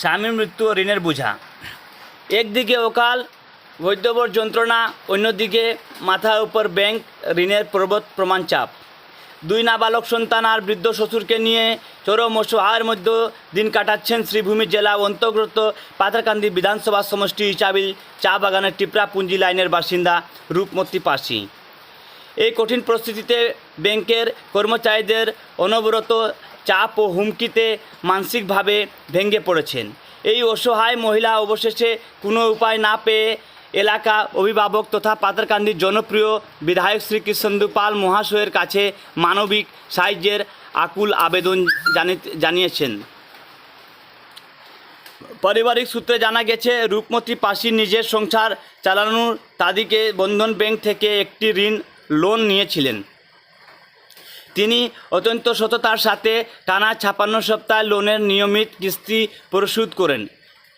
স্বামীর মৃত্যু ও ঋণের বোঝা। একদিকে অকাল বৈধব্য যন্ত্রণা, অন্যদিকে মাথার উপর ব্যাংক ঋণের প্রবল প্রমাণ চাপ। দুই নাবালক সন্তান আর বৃদ্ধ শ্বশুরকে নিয়ে চরম অসহায়ের মধ্যে দিন কাটাচ্ছেন শ্রীভূমি জেলা অন্তর্গত পাথারকান্দি বিধানসভা সমষ্টি ইচাবিল চা বাগানের টিপরাপুঞ্জি লাইনের বাসিন্দা রূপমতি পাশি। এই কঠিন পরিস্থিতিতে ব্যাংকের কর্মচারীদের অনবরত চাপ ও হুমকিতে মানসিকভাবে ভেঙে পড়েছেন। এই অসহায় মহিলা অবশেষে কোনো উপায় না পেয়ে এলাকা অভিভাবক তথা পাথারকান্দির জনপ্রিয় বিধায়ক শ্রী কৃষ্ণেন্দু পাল মহাশয়ের কাছে মানবিক সাহায্যের আকুল আবেদন জানিয়েছেন। পারিবারিক সূত্রে জানা গেছে, রূপমতি পাশি নিজের সংসার চালানোর তাগিদে বন্ধন ব্যাংক থেকে একটি লোন নিয়েছিলেন। তিনি অত্যন্ত সততার সাথে টানা 56 সপ্তাহ লোনের নিয়মিত কিস্তি পরিশোধ করেন।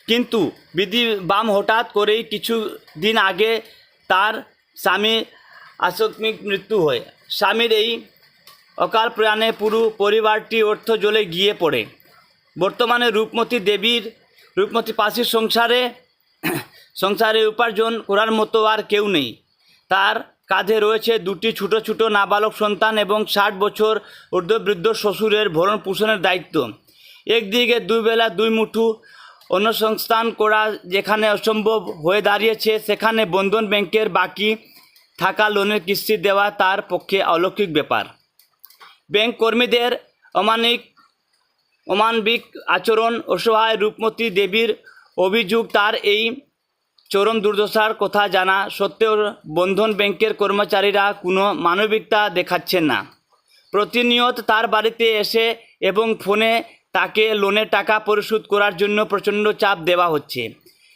কিন্তু বিধি বাম হঠাৎ করেই কিছুদিন আগে তার স্বামীর আকস্মিক মৃত্যু হয়। স্বামীর এই অকাল প্রয়াণে পুরো পরিবারটি অর্থ জলে গিয়ে পড়ে। বর্তমানে রূপমতি পাশির সংসারে উপার্জন করার মতো আর কেউ নেই। তার কাঁধে রয়েছে দুটি ছোট ছোট নাবালক সন্তান এবং 60 বছর ঊর্ধ্ববৃদ্ধ শ্বশুরের ভরণ পোষণের দায়িত্ব। একদিকে দুবেলা দুই মুঠো অন্নসংস্থান করা যেখানে অসম্ভব হয়ে দাঁড়িয়েছে, সেখানে বন্ধন ব্যাংকের বাকি থাকা লোনের কিস্তি দেওয়া তার পক্ষে অলৌকিক ব্যাপার। ব্যাংক কর্মীদের অমানবিক আচরণ, অসহায় রূপমতি দেবীর অভিযোগ, তার এই চরম দুর্দশার কথা জানা সত্ত্বেও বন্ধন ব্যাংকের কর্মচারীরা কোনো মানবিকতা দেখাচ্ছেন না। প্রতিনিয়ত তার বাড়িতে এসে এবং ফোনে তাকে লোনের টাকা পরিশোধ করার জন্য প্রচণ্ড চাপ দেওয়া হচ্ছে।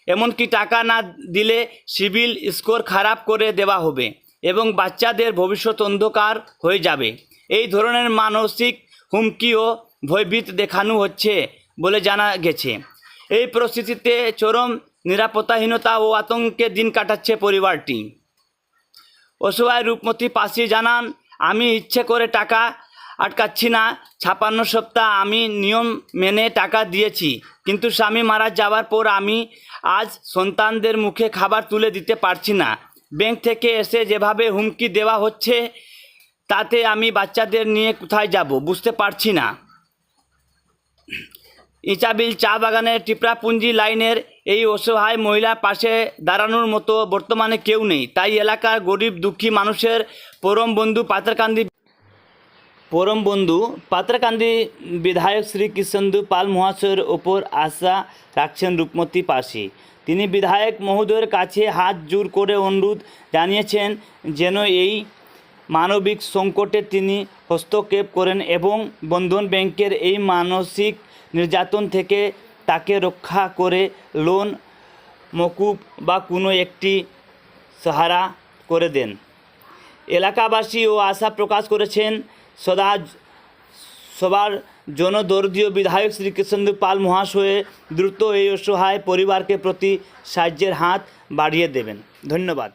এমনকি টাকা না দিলে সিবিল স্কোর খারাপ করে দেওয়া হবে এবং বাচ্চাদের ভবিষ্যৎ অন্ধকার হয়ে যাবে। এই ধরনের মানসিক হুমকি ও ভয়ভীত দেখানো হচ্ছে বলে জানা গেছে। এই পরিস্থিতিতে চরম নিরাপত্তাহীনতা ও আতঙ্কে দিন কাটাচ্ছে পরিবারটি। অসহায় রূপমতি পাশি জানান, আমি ইচ্ছে করে টাকা আটকাচ্ছি না। 56 সপ্তাহ আমি নিয়ম মেনে টাকা দিয়েছি, কিন্তু স্বামী মারা যাওয়ার পর আমি আজ সন্তানদের মুখে খাবার তুলে দিতে পারছি না। ব্যাংক থেকে এসে যেভাবে হুমকি দেওয়া হচ্ছে, তাতে আমি বাচ্চাদের নিয়ে কোথায় যাব বুঝতে পারছি না। ইচাবিল চা বাগানের টিপরাপুঞ্জি লাইনের এই অসহায় মহিলার পাশে দাঁড়ানোর মতো বর্তমানে কেউ নেই। তাই এলাকার গরিব দুঃখী মানুষের পরম বন্ধু পাথারকান্দি বিধায়ক শ্রী কৃষ্ণেন্দু পাল মহাশয়ের ওপর আশা রাখছেন রূপমতি পাশি। তিনি বিধায়ক মহোদয়ের কাছে হাত জোর করে অনুরোধ জানিয়েছেন যেন এই মানবিক সংকটে তিনি হস্তক্ষেপ করেন এবং বন্ধন ব্যাংকের এই মানসিক নির্যাতন থেকে তাকে রক্ষা করে লোন মকুব বা কোনো একটি সাহারা করে দেন। এলাকাবাসীও আশা প্রকাশ করেছেন সবার জনদরদীয় বিধায়ক শ্রী কৃষ্ণেন্দু পাল মহাশয় দ্রুত এই অসহায় পরিবারকে প্রতি সাহায্যের হাত বাড়িয়ে দেবেন। ধন্যবাদ।